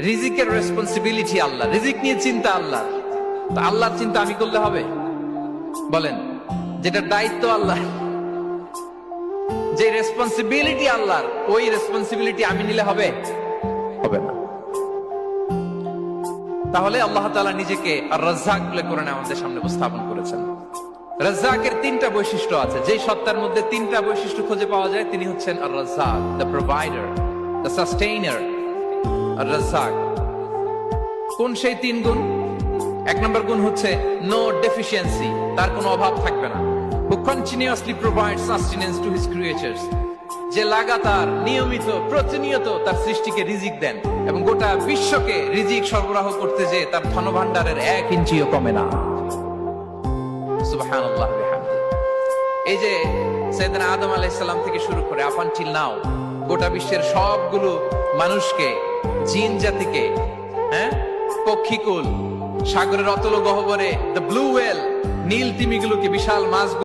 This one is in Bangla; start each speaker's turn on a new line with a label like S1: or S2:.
S1: রিজিকের রেসপন্সিবিলিটি আল্লাহ, রিজিক নিয়ে চিন্তা আল্লাহ। তো আল্লাহর চিন্তা আমি করলে হবে? বলেন, যেটা দায়িত্ব আল্লাহ, যে রেসপন্সিবিলিটি আল্লাহর, ওই রেসপন্সিবিলিটি আমি নিলে হবে? হবে না। তাহলে আল্লাহ তাআলা নিজেকে আর রাজ্জাক বলে কোরআনে আমাদের সামনে উপস্থাপন করেছেন। রাজ্জাকের তিনটা বৈশিষ্ট্য আছে। যে সত্তার মধ্যে তিনটা বৈশিষ্ট্য খুঁজে পাওয়া যায় তিনি হচ্ছেন আর রাজ্জাক, দ্য প্রোভাইডার, দ্য সাস্টেইনার। আর রাজ্জাক কোন সেই তিন গুণ? এক নম্বর গুণ হচ্ছে নো ডেফিসিয়েন্সি, তার কোনো অভাব থাকবে না। who continuously provides sustenance to his creatures, যে লাগাতার নিয়মিত প্রতিনিয়ত তার সৃষ্টিকে রিজিক দেন এবং গোটা বিশ্বকে রিজিক সরবরাহ করতে যে তার ধনভাণ্ডারের 1 ইঞ্চিও কমে না। সুবহানাল্লাহ বিহামদি। এই যে সাইয়েদনা আদম আলাইহিস সালাম থেকে শুরু করে আপ আনটিল নাও গোটা বিশ্বের সবগুলো মানুষকে, জিন জাতিকে, পক্ষীকুল, সাগরের অতল গহ্বরে দ্য ব্লু ওয়েল, নীল তিমিগুলোকে, বিশাল মাছ